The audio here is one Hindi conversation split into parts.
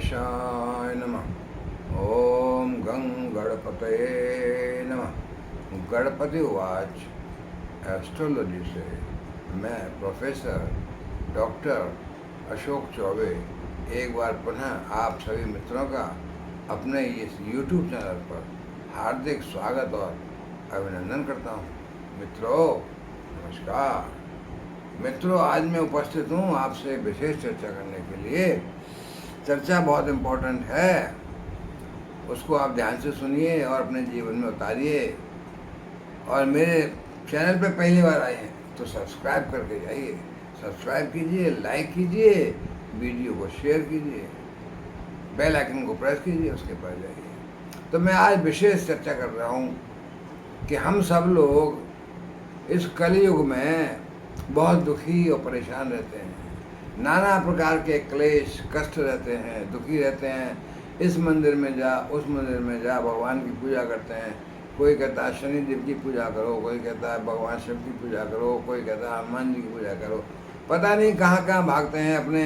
गणेशाय नमः। ओम गं गणपतये नमः। गणपति उवाच। एस्ट्रोलॉजी से मैं प्रोफेसर डॉक्टर अशोक चौबे एक बार पुनः आप सभी मित्रों का अपने इस YouTube चैनल पर हार्दिक स्वागत और अभिनंदन करता हूँ। मित्रों नमस्कार। मित्रों, आज मैं उपस्थित हूँ आपसे विशेष चर्चा करने के लिए। चर्चा बहुत इम्पोर्टेंट है, उसको आप ध्यान से सुनिए और अपने जीवन में उतारिए। और मेरे चैनल पे पहली बार आए हैं तो सब्सक्राइब करके जाइए, सब्सक्राइब कीजिए, लाइक कीजिए, वीडियो को शेयर कीजिए, बेल आइकन को प्रेस कीजिए, उसके बाद जाइए। तो मैं आज विशेष चर्चा कर रहा हूँ कि हम सब लोग इस कलयुग में बहुत दुखी और परेशान रहते हैं। नाना प्रकार के क्लेश कष्ट रहते हैं, दुखी रहते हैं। इस मंदिर में जा, उस मंदिर में जा, भगवान की पूजा करते हैं। कोई कहता है शनि देव की पूजा करो, कोई कहता है भगवान शिव की पूजा करो, कोई कहता है हनुमान जी की पूजा करो। पता नहीं कहाँ कहाँ भागते हैं अपने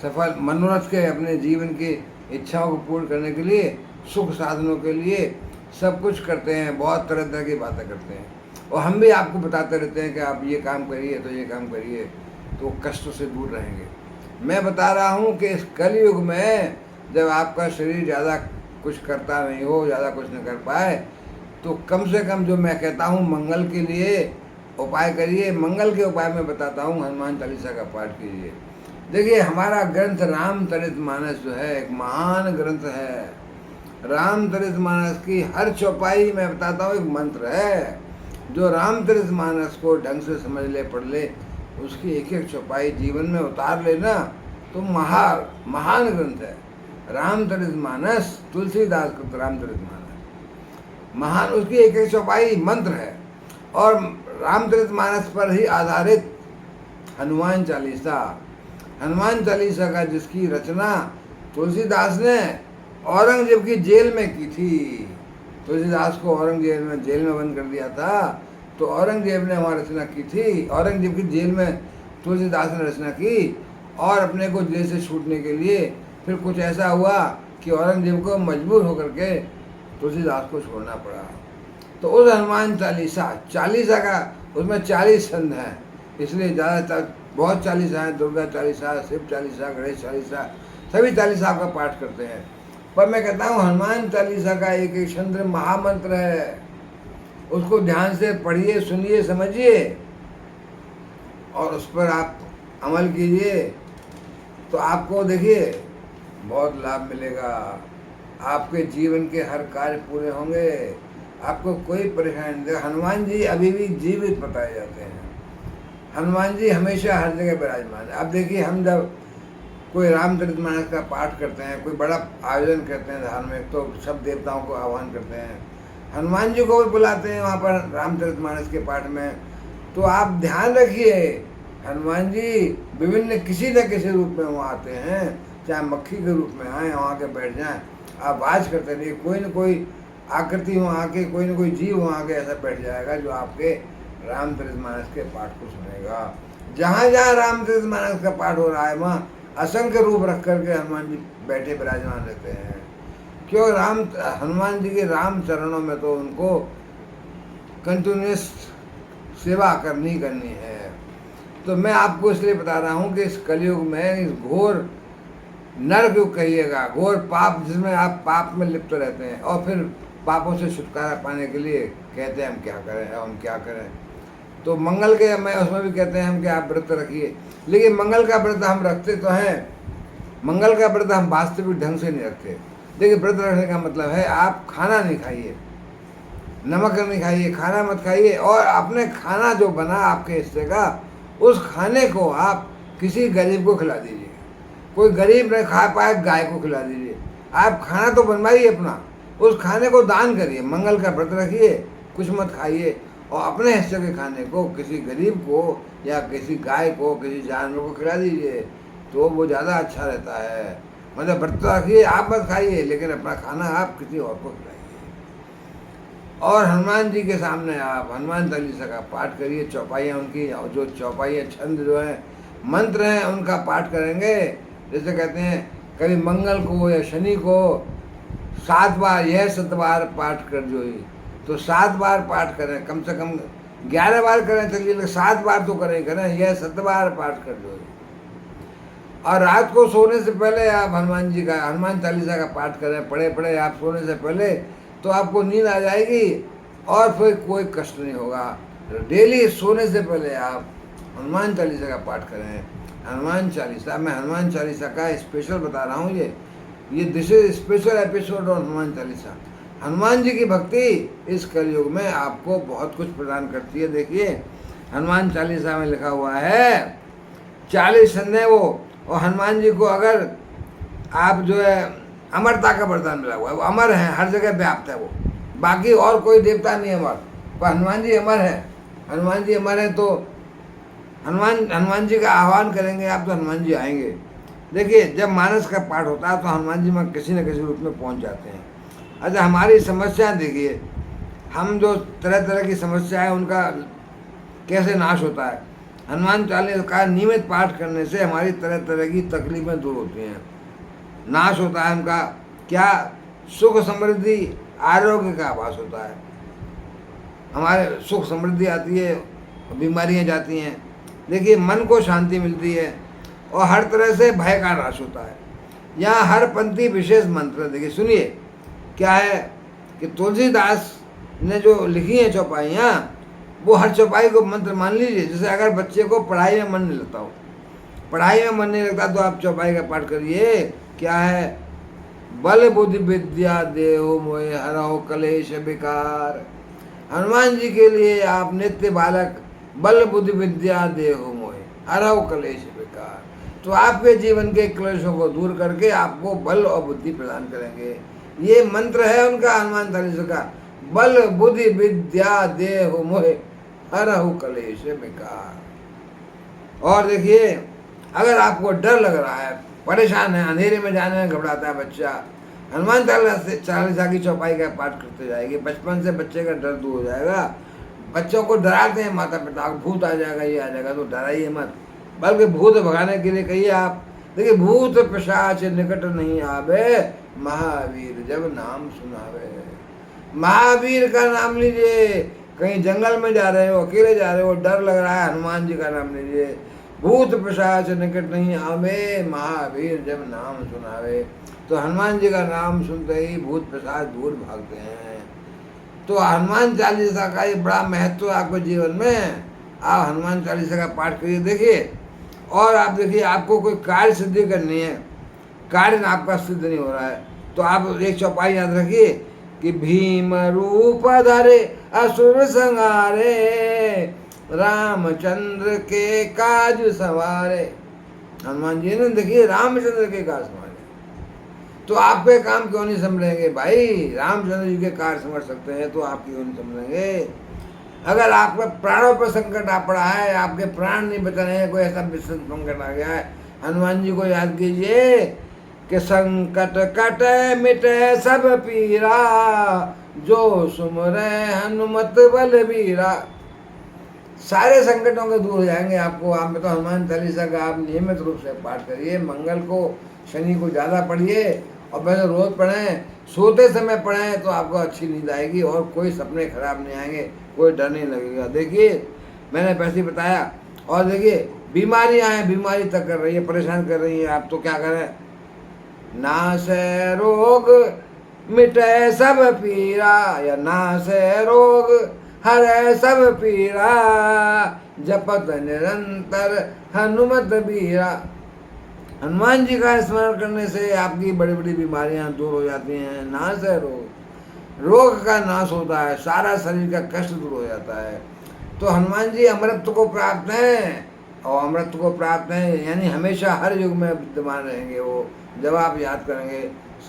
सफल मनोरथ के, अपने जीवन की इच्छाओं को पूर्ण करने के लिए, सुख साधनों के लिए सब कुछ करते हैं, बहुत तरह तरह की बातें करते हैं। और हम भी आपको बताते रहते हैं कि आप ये काम करिए तो ये काम करिए तो कष्टों से दूर रहेंगे। मैं बता रहा हूँ कि इस कलयुग में जब आपका शरीर ज़्यादा कुछ करता नहीं हो, ज़्यादा कुछ नहीं कर पाए, तो कम से कम जो मैं कहता हूँ मंगल के लिए उपाय करिए। मंगल के उपाय मैं बताता हूँ, हनुमान चालीसा का पाठ कीजिए। देखिए, हमारा ग्रंथ रामचरितमानस जो है एक महान ग्रंथ है। रामचरितमानस की हर चौपाई मैं बताता हूँ एक मंत्र है। जो रामचरितमानस को ढंग से समझ ले, पढ़ ले, उसकी एक एक चौपाई जीवन में उतार लेना तो महान ग्रंथ है रामचरितमानस। तुलसीदास का रामचरितमानस महान, उसकी एक एक चौपाई मंत्र है। और रामचरितमानस पर ही आधारित हनुमान चालीसा, हनुमान चालीसा का जिसकी रचना तुलसीदास ने औरंगजेब की जेल में की थी। तुलसीदास को औरंगजेब ने जेल में बंद कर दिया था, तो औरंगजेब ने वहाँ रचना की थी। औरंगजेब की जेल में तुलसीदास ने रचना की और अपने को जेल से छूटने के लिए फिर कुछ ऐसा हुआ कि औरंगजेब को मजबूर होकर के तुलसीदास को छोड़ना पड़ा। तो उस हनुमान चालीसा का उसमें 40 छंद हैं, इसलिए ज़्यादातर बहुत चालीसा हैं। दुर्गा चालीसा, शिव चालीसा, गणेश चालीसा, सभी चालीसा का पाठ करते हैं। पर मैं कहता हूँ हनुमान चालीसा का एक एक छंद महामंत्र है। उसको ध्यान से पढ़िए, सुनिए, समझिए और उस पर आप अमल कीजिए तो आपको देखिए बहुत लाभ मिलेगा। आपके जीवन के हर कार्य पूरे होंगे, आपको कोई परेशानी नहीं। हनुमान जी अभी भी जीवित बताए जाते हैं। हनुमान जी हमेशा हर जगह विराजमान है। अब देखिए, हम जब कोई रामचरितमानस का पाठ करते हैं, कोई बड़ा आयोजन करते हैं धार्मिक, तो सब देवताओं को आह्वान करते हैं, हनुमान जी को भी बुलाते हैं वहाँ पर रामचरितमानस के पाठ में। तो आप ध्यान रखिए, हनुमान जी विभिन्न किसी न किसी रूप में वहाँ आते हैं, चाहे मक्खी के रूप में आए, वहाँ के बैठ जाएं, आप आवाज़ करते रहिए। कोई न कोई आकृति वहाँ आके, कोई न कोई जीव वहाँ आके ऐसा बैठ जाएगा जो आपके रामचरितमानस के पाठ को सुनेगा। जहाँ जहाँ रामचरितमानस का पाठ हो रहा है वहाँ असंख्य रूप रख करके हनुमान जी बैठे विराजमान रहते हैं। क्यों? हनुमान जी के राम चरणों में तो उनको कंटिन्यूस सेवा करनी है। तो मैं आपको इसलिए बता रहा हूँ कि इस कलयुग में, इस घोर नरक युग कहिएगा, घोर पाप, जिसमें आप पाप में लिप्त रहते हैं और फिर पापों से छुटकारा पाने के लिए कहते हैं हम क्या करें, हम क्या करें। तो मंगल के मैं उसमें भी कहते हैं हम कि आप व्रत रखिए। लेकिन मंगल का व्रत हम रखते तो हैं, मंगल का व्रत हम वास्तविक ढंग से नहीं रखते। देखिए, व्रत रखने का मतलब है आप खाना नहीं खाइए, नमक नहीं खाइए, खाना मत खाइए, और अपने खाना जो बना आपके हिस्से का, उस खाने को आप किसी गरीब को खिला दीजिए। कोई गरीब नहीं खा पाए, गाय को खिला दीजिए। आप खाना तो बनवाइए अपना, उस खाने को दान करिए। मंगल का व्रत रखिए, कुछ मत खाइए और अपने हिस्से के खाने को किसी गरीब को या किसी गाय को, किसी जानवर को खिला दीजिए, तो वो ज़्यादा अच्छा रहता है। मतलब व्रत रखिए, आप मत खाइए, लेकिन अपना खाना आप किसी और को खिलाइए। और हनुमान जी के सामने आप हनुमान चालीसा का पाठ करिए। चौपाइयाँ उनकी, जो चौपाइयाँ छंद जो हैं, मंत्र हैं, उनका पाठ करेंगे। जैसे कहते हैं कभी मंगल को या शनि को 7 बार यह 7 बार पाठ कर जो, तो 7 बार पाठ करें, कम से कम 11 बार करें चलिए, 7 बार तो करें यह 7 बार पाठ कर जो। और रात को सोने से पहले आप हनुमान जी का, हनुमान चालीसा का पाठ करें, पढ़े आप सोने से पहले, तो आपको नींद आ जाएगी और फिर कोई कष्ट नहीं होगा। डेली सोने से पहले आप हनुमान चालीसा का पाठ करें। हनुमान चालीसा, मैं हनुमान चालीसा का स्पेशल बता रहा हूँ, ये this is special episode on Hanuman Chalisa. Hanuman ji की भक्ति इस कलयुग में आपको बहुत कुछ प्रदान करती है। देखिए हनुमान चालीसा में लिखा हुआ है 40 संदेह वो, और हनुमान जी को अगर आप जो है अमरता का वरदान मिला हुआ है, वो अमर है, हर जगह व्याप्त है वो, बाकी और कोई देवता नहीं अमर, पर हनुमान जी अमर है। हनुमान जी अमर है तो हनुमान जी का आह्वान करेंगे आप तो हनुमान जी आएंगे। देखिए जब मानस का पाठ होता है तो हनुमान जी में किसी न किसी रूप में पहुंच जाते हैं। अच्छा हमारी समस्याएं देखिए, हम जो तरह तरह की समस्याएं उनका कैसे नाश होता है। हनुमान चालीसा का नियमित पाठ करने से हमारी तरह तरह की तकलीफें दूर होती हैं, नाश होता है उनका। क्या सुख समृद्धि आरोग्य का आभास होता है, हमारे सुख समृद्धि आती है, बीमारियां जाती हैं। देखिए मन को शांति मिलती है और हर तरह से भय का नाश होता है। यहाँ हर पंक्ति विशेष मंत्र, देखिए सुनिए क्या है कि तुलसीदास ने जो लिखी है चौपाइयाँ, वो हर चौपाई को मंत्र मान लीजिए। जैसे अगर बच्चे को पढ़ाई में मन नहीं लगता हो, पढ़ाई में मन नहीं लगता तो आप चौपाई का पाठ करिए। क्या है, बल बुद्धि विद्या देहो मोहे हरहो कलेश विकार। हनुमान जी के लिए आप नित्य बालक बल बुद्धि विद्या देहो मोहे हरहो कलेश विकार, तो आपके जीवन के क्लेशों को दूर करके आपको बल और बुद्धि प्रदान करेंगे। ये मंत्र है उनका हनुमान चालीसा का, बल बुद्धि विद्या देहो मोहे हरहु कलेश विकार। और देखिए अगर आपको डर लग रहा है, परेशान है, अंधेरे में जाने में घबराता है बच्चा, हनुमान चालीसा की चौपाई का पाठ करते जाएगी, बचपन से बच्चे का डर दूर हो जाएगा। बच्चों को डराते हैं माता पिता, भूत आ जाएगा, ये आ जाएगा, तो डराइए मत, बल्कि भूत भगाने के लिए कहिए आप। देखिए भूत पिशाच निकट नहीं आवे, महावीर जब नाम सुनावे। महावीर का नाम लीजिए, कहीं जंगल में जा रहे हो, अकेले जा रहे हो, डर लग रहा है, हनुमान जी का नाम लीजिए। भूत पिशाच निकट नहीं आवे, महावीर जब नाम सुनावे। तो हनुमान जी का नाम सुनते ही भूत पिशाच दूर भागते हैं। तो हनुमान चालीसा का ये बड़ा महत्व है आपके जीवन में। आप हनुमान चालीसा का पाठ करिए। देखिए और आप देखिए, आपको कोई कार्य सिद्धि करनी है, कार्य आपका सिद्ध नहीं हो रहा है, तो आप एक चौपाई याद रखिए कि भीम रूप धरे असुर संहारे, रामचंद्र के काज सवारे। हनुमान जी ने देखिए रामचंद्र के काज संवारे, तो आपके काम क्यों नहीं संभलेंगे भाई? रामचंद्र जी के कार्य समझ सकते हैं तो आप क्यों नहीं संभलेंगे? अगर आपके प्राणों पर संकट आ पड़ा है, आपके प्राण नहीं बच रहे हैं, कोई ऐसा विशेष संकट आ गया है, हनुमान जी को याद कीजिए कि संकट कटे मिटे सब पीरा, जो सुमरे हनुमत बलबीरा। सारे संकटों के दूर हो जाएंगे आपको। आप में तो हनुमान चालीसा का आप नियमित रूप से पाठ करिए, मंगल को शनि को ज़्यादा पढ़िए और वैसे रोज़ पढ़ें, सोते समय पढ़ें तो आपको अच्छी नींद आएगी और कोई सपने खराब नहीं आएंगे, कोई डर नहीं लगेगा। देखिए मैंने पहले ही बताया। और देखिए बीमारियां हैं, बीमारी तक कर रही है, परेशान कर रही है, आप तो क्या करें? नासे रोग मिटे सब पीरा, या नासे रोग हरे सब पीरा, जपत निरंतर हनुमत बीरा। हनुमान जी का स्मरण करने से आपकी बड़ी बड़ी बीमारियां दूर हो जाती हैं। नाश है रोग का नाश होता है, सारा शरीर का कष्ट दूर हो जाता है। तो हनुमान जी अमृत को प्राप्त हैं, और अमृत को प्राप्त हैं यानी हमेशा हर युग में विद्यमान रहेंगे वो। जब आप याद करेंगे,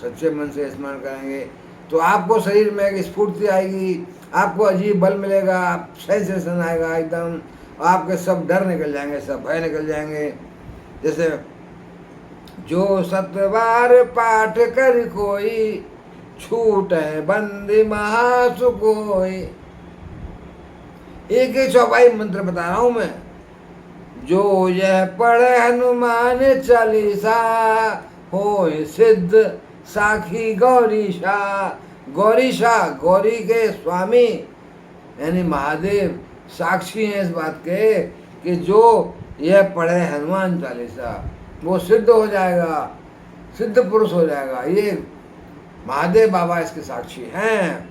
सच्चे मन से स्मरण करेंगे, तो आपको शरीर में एक स्फूर्ति आएगी, आपको अजीब बल मिलेगा, सेंसेशन आएगा एकदम, आपके सब डर निकल जाएंगे, सब भय निकल जाएंगे। जैसे जो सतबार पाठ कर कोई, छूट है बंदी महासुख होई। एक ही चौपाई मंत्र बता रहा हूं मैं। जो यह पढ़े हनुमान चालीसा, हो सिद्ध साखी गौरीशा। गौरीशा, गौरी के स्वामी यानी महादेव साक्षी हैं इस बात के कि जो यह पढ़े हनुमान चालीसा वो सिद्ध हो जाएगा, सिद्ध पुरुष हो जाएगा। ये महादेव बाबा इसके साक्षी हैं।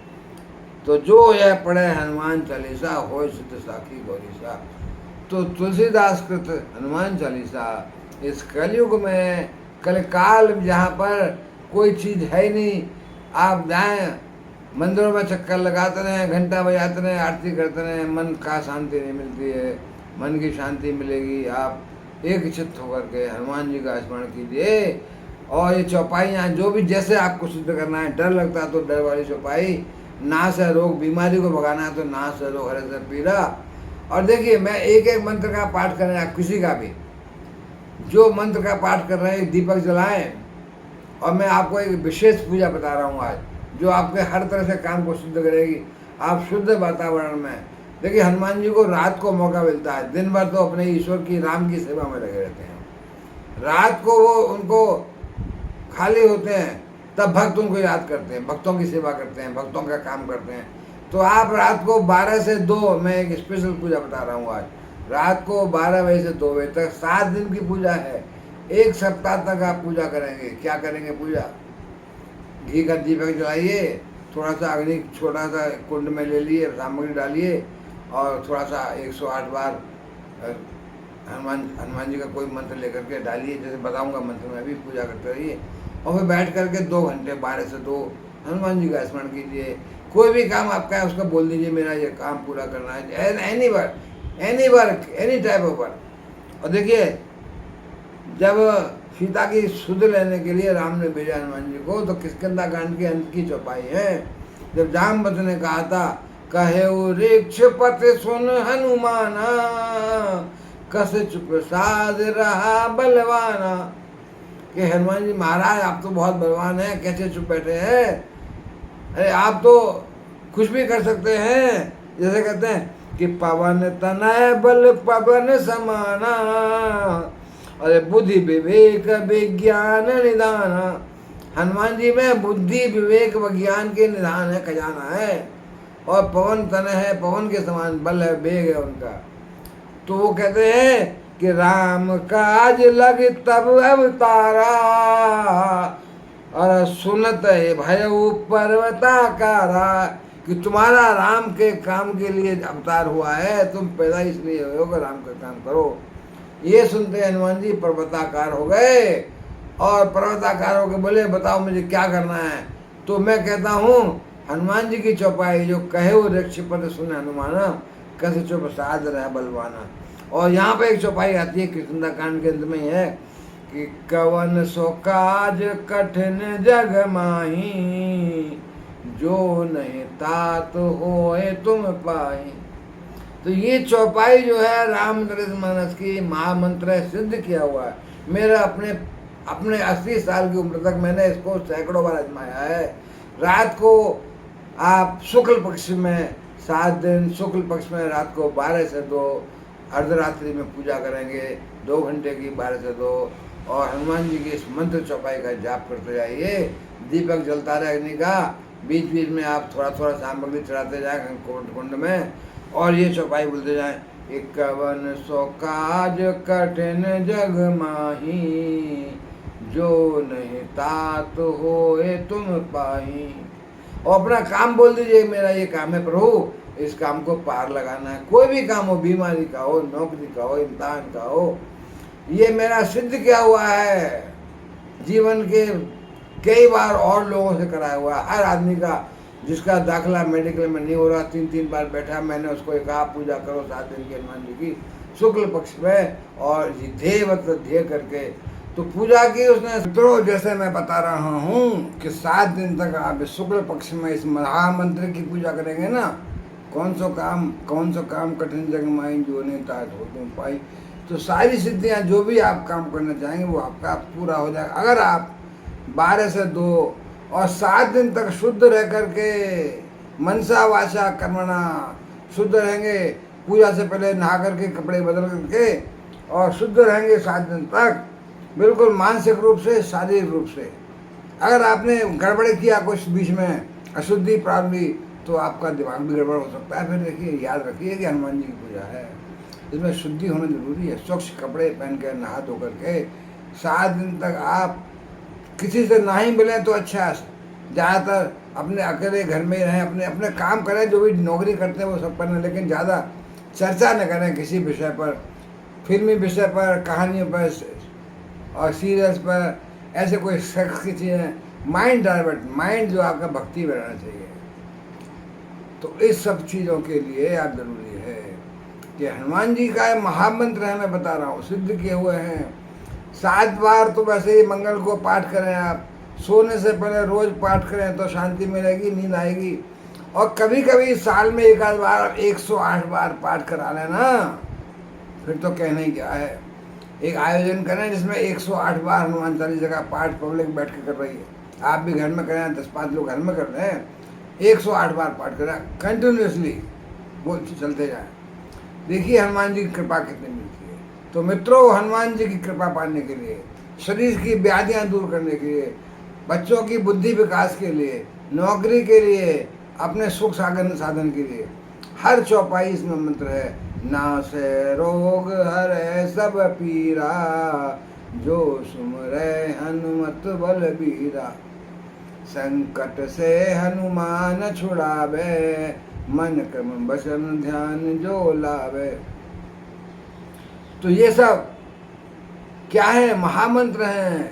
तो जो यह पढ़े हनुमान चालीसा हो सिद्ध साखी गौरीशा। तो तुलसीदास कृत हनुमान चालीसा इस कलयुग में, कलकाल जहाँ पर कोई चीज़ है ही नहीं, आप जाएं मंदिरों में चक्कर लगाते रहें, घंटा बजाते रहें, आरती करते रहें, मन का शांति नहीं मिलती है। मन की शांति मिलेगी आप एक चित्त होकर के हनुमान जी का स्मरण कीजिए। और ये चौपाइयाँ जो भी जैसे आपको सिद्ध करना है, डर लगता है तो डर वाली चौपाई, नाश है रोग, बीमारी को भगाना है तो नाश है रोग हरे से पीड़ा। और देखिए मैं एक एक मंत्र का पाठ कर रहे हैं, आप किसी का भी जो मंत्र का पाठ कर रहे हैं दीपक जलाएं। और मैं आपको एक विशेष पूजा बता रहा हूँ आज, जो आपके हर तरह से काम को सिद्ध करेगी। आप शुद्ध वातावरण में देखिए, हनुमान जी को रात को मौका मिलता है, दिन भर तो अपने ईश्वर की राम की सेवा में लगे रहते हैं। रात को वो उनको खाली होते हैं, तब भक्त उनको याद करते हैं, भक्तों की सेवा करते हैं, भक्तों का काम करते हैं। तो आप रात को 12 से 2, मैं एक स्पेशल पूजा बता रहा हूँ आज, रात को 12 बजे से 2 बजे तक 7 दिन की पूजा है। एक सप्ताह तक आप पूजा करेंगे। क्या करेंगे पूजा? घी का दीपक जलाइए, थोड़ा सा अग्नि छोटा सा कुंड में ले लिए, सामग्री डालिए और थोड़ा सा 108 बार हनुमान जी का कोई मंत्र लेकर के डालिए, जैसे बताऊंगा मंत्र में, अभी पूजा करते रहिए। और फिर बैठ करके 2 घंटे 12 से 2 हनुमान जी का स्मरण कीजिए। कोई भी काम आपका है उसका बोल दीजिए, मेरा ये काम पूरा करना है, any work, any type of work. और देखिए जब सीता की सुध लेने के लिए राम ने भेजा हनुमान जी को, तो किष्किंधा कांड के अंत की चौपाई है। जब जामवंत ने कहा था, कहे वृक्ष पति सुन हनुमाना, कस चुप साध रहा बलवाना। कि हनुमान जी महाराज आप तो बहुत बलवान हैं, कैसे चुप बैठे हैं? अरे आप तो कुछ भी कर सकते हैं। जैसे कहते हैं कि पवन तनय बल पवन समाना, अरे बुद्धि विवेक विज्ञान निदान। हनुमान जी में बुद्धि विवेक विज्ञान के निदान है, खजाना है। और पवन तन है, पवन के समान बल है, वेग है उनका। तो वो कहते हैं कि राम काज लग तब अवतारा, और सुनत है भय पर्वताकारा। कि तुम्हारा राम के काम के लिए अवतार हुआ है, तुम पैदा इसलिए हो कि राम का काम करो। ये सुनते हनुमान जी पर्वताकार हो गए, और पर्वताकार होकर बोले बताओ मुझे क्या करना है। तो मैं कहता हूँ हनुमान जी की चौपाई, जो कहे वो वृक्ष पद सुने हनुमाना, कैसे चुप साध रहा बलवाना। और यहाँ पे एक चौपाई आती है किष्किंधा कांड के अंत में है कि कवन सो काज कठिन जग माही, जो नहीं तात होए तुम पाई। तो ये चौपाई जो है रामचरितमानस की महामंत्र है, सिद्ध किया हुआ है। मेरा अपने 80 साल की उम्र तक मैंने इसको सैकड़ों बार आजमाया है। रात को आप शुक्ल पक्ष में 7 दिन, शुक्ल पक्ष में रात को 12 से 2 अर्धरात्रि में पूजा करेंगे, 2 घंटे की 12 से 2। और हनुमान जी की इस मंत्र चौपाई का जाप करते जाइए। दीपक जलता रहे अग्नि का, बीच बीच में आप थोड़ा थोड़ा सामग्री चढ़ाते जाए कुंड में, और ये चौपाई बोलते जाएं, इक्यावन सौ काज कठिन जग माही, जो नहीं तात होए तुम पाही। और अपना काम बोल दीजिए, मेरा ये काम है प्रभु, इस काम को पार लगाना है। कोई भी काम हो, बीमारी का हो, नौकरी का हो, इम्तिहान का हो, ये मेरा सिद्ध किया हुआ है जीवन के कई बार और लोगों से कराया हुआ है। हर आदमी का जिसका दाखिला मेडिकल में नहीं हो रहा, 3-3 बार बैठा, मैंने उसको कहा पूजा करो 7 दिन की हनुमान जी की शुक्ल पक्ष में, और ध्येय मतलब ध्येय करके तो पूजा की उसने। तो जैसे मैं बता रहा हूँ कि 7 दिन तक आप शुक्ल पक्ष में इस महामंत्र की पूजा करेंगे ना, कौन सा काम कठिन जग माई, जो नहीं तात हो तुम पाई। तो सारी सिद्धियाँ जो भी आप काम करना चाहेंगे वो आपका पूरा हो जाएगा, अगर आप 12 से 2 और 7 दिन तक शुद्ध रह करके मनसा वाचा कर्मणा शुद्ध रहेंगे। पूजा से पहले नहा करके कपड़े बदल करके और शुद्ध रहेंगे 7 दिन तक, बिल्कुल मानसिक रूप से, शारीरिक रूप से। अगर आपने गड़बड़ किया कुछ बीच में, अशुद्धि प्राप्त हुई, तो आपका दिमाग भी गड़बड़ हो सकता है। फिर देखिए, याद रखिए कि हनुमान जी की पूजा है, इसमें शुद्धि होना जरूरी है। स्वच्छ कपड़े पहन कर, नहा धो करके 7 दिन तक आप किसी से ना ही मिलें तो अच्छा है। ज़्यादातर अपने अकेले घर में ही रहें, अपने अपने काम करें, जो भी नौकरी करते हैं वो सब करें, लेकिन ज़्यादा चर्चा न करें किसी विषय पर, फिल्मी विषय पर, कहानियों पर और सीरियल्स पर, ऐसे कोई सेक्स की चीज़ें। माइंड डाइवर्ट, माइंड जो आपका भक्ति में रहना चाहिए। तो इस सब चीज़ों के लिए आप जरूरी है कि हनुमान जी का महामंत्र है, मैं बता रहा हूँ, सिद्ध किए हुए हैं। 7 बार तो वैसे ही मंगल को पाठ करें आप, सोने से पहले रोज पाठ करें तो शांति मिलेगी, नींद आएगी। और कभी कभी साल में 1 आध बार 108 बार पाठ करा लेना, फिर तो कहना ही क्या है। एक आयोजन करें जिसमें 108 बार हनुमान चालीसा का पाठ पब्लिक बैठ के कर रही है। आप भी घर में करें, 10-5 लोग घर में कर रहे हैं, 108 बार पाठ करें कंटिन्यूसली, वो चलते जाए। देखिए हनुमान जी की कृपा कितनी मिलती है। तो मित्रों, हनुमान जी की कृपा पाने के लिए, शरीर की व्याधियाँ दूर करने के लिए, बच्चों की बुद्धि विकास के लिए, नौकरी के लिए, अपने सुख साधन के लिए, हर चौपाई इसमें मंत्र है। नासे रोग हरे सब पीरा, जो सुमरे हनुमत बलबीरा। संकट से हनुमान छुड़ावे, मन क्रम वचन ध्यान जो लावे। तो ये सब क्या है? महामंत्र हैं।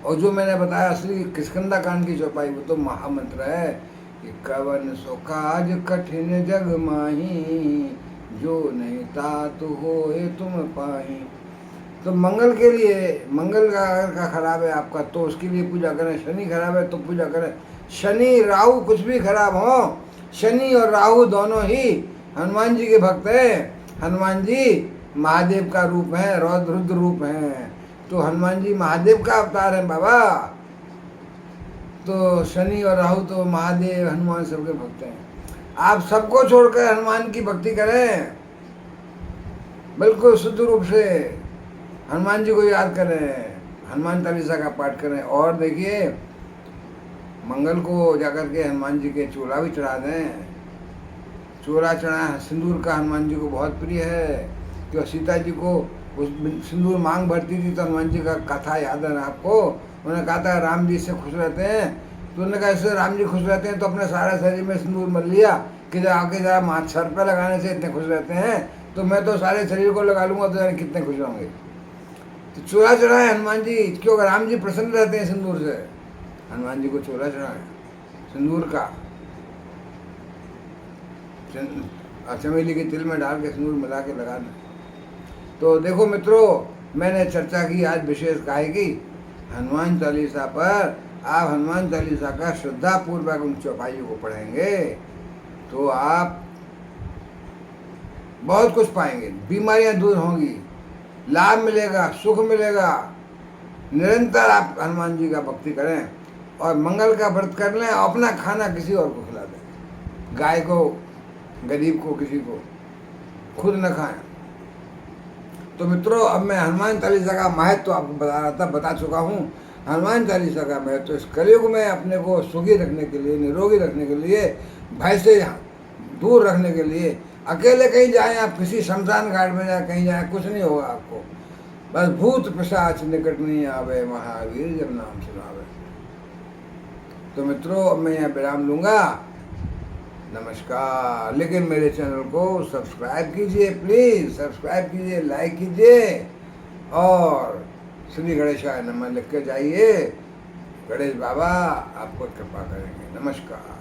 और जो मैंने बताया श्री किष्किंधा कांड की चौपाई, वो तो महामंत्र है कि कवन सो काज कठिन जग माही, जो नहीं तातु होए तुम पाही। तो मंगल के लिए, मंगल का खराब है आपका तो उसके लिए पूजा करें। शनि खराब है तो पूजा करें। शनि राहु कुछ भी खराब हो, शनि और राहु दोनों ही हनुमान जी के भक्त हैं। हनुमान जी महादेव का रूप है, रुद्र रूप हैं। तो हनुमान जी महादेव का अवतार है बाबा। तो शनि और राहु तो महादेव, हनुमान सबके भक्त हैं। आप सबको छोड़कर हनुमान की भक्ति करें, बिल्कुल शुद्ध रूप से हनुमान जी को याद करें, हनुमान चालीसा का पाठ करें। और देखिए, मंगल को जाकर के हनुमान जी के चूल्हा भी चढ़ा दें। चूल्हा चढ़ा, सिंदूर का हनुमान जी को बहुत प्रिय है। क्यों? सीता जी को उस सिंदूर मांग भरती थी तो हनुमान जी का कथा याद है ना आपको? उन्होंने कहा था राम जी से खुश रहते हैं, तो उन्होंने कहा इससे राम जी खुश रहते हैं तो अपने सारे शरीर में सिंदूर मल लिया कि आके जरा माथ सर पर लगाने से इतने खुश रहते हैं, तो मैं तो सारे शरीर को लगा लूंगा तो जाने कितने खुश होंगे। तो चूल्हा चढ़ाए हनुमान जी, क्यों? राम जी प्रसन्न रहते हैं सिंदूर से, हनुमान जी को चूल्हा चढ़ाए सिंदूर का, चमेली के तिल में डाल के सिंदूर मिला के लगा दें। तो देखो मित्रों, मैंने चर्चा की आज विशेष काहे की, हनुमान चालीसा पर। आप हनुमान चालीसा का श्रद्धापूर्वक उन चौपाइयों को पढ़ेंगे तो आप बहुत कुछ पाएंगे, बीमारियां दूर होंगी, लाभ मिलेगा, सुख मिलेगा। निरंतर आप हनुमान जी का भक्ति करें और मंगल का व्रत कर लें। अपना खाना किसी और को खिला दें, गाय को, गरीब को, किसी को, खुद न खाएं। तो मित्रों, अब मैं हनुमान चालीसा का महत्व तो आपको बता चुका हूँ। हनुमान चालीसा का महत्व इस कलयुग में अपने को सुखी रखने के लिए, निरोगी रखने के लिए, भय से दूर रखने के लिए। अकेले कहीं जाएं आप, किसी शमशान घाट में जाए, कहीं जाए, कुछ नहीं होगा आपको। बस भूत पिशाच निकट नहीं आवे, महावीर जब नाम सुनावे। तो मित्रों, अब मैं यहाँ विराम लूँगा। नमस्कार। लेकिन मेरे चैनल को सब्सक्राइब कीजिए, प्लीज़ सब्सक्राइब कीजिए, लाइक कीजिए और श्री गणेशाय नमः लिख के जाइए। गणेश बाबा आपको कृपा करेंगे। नमस्कार।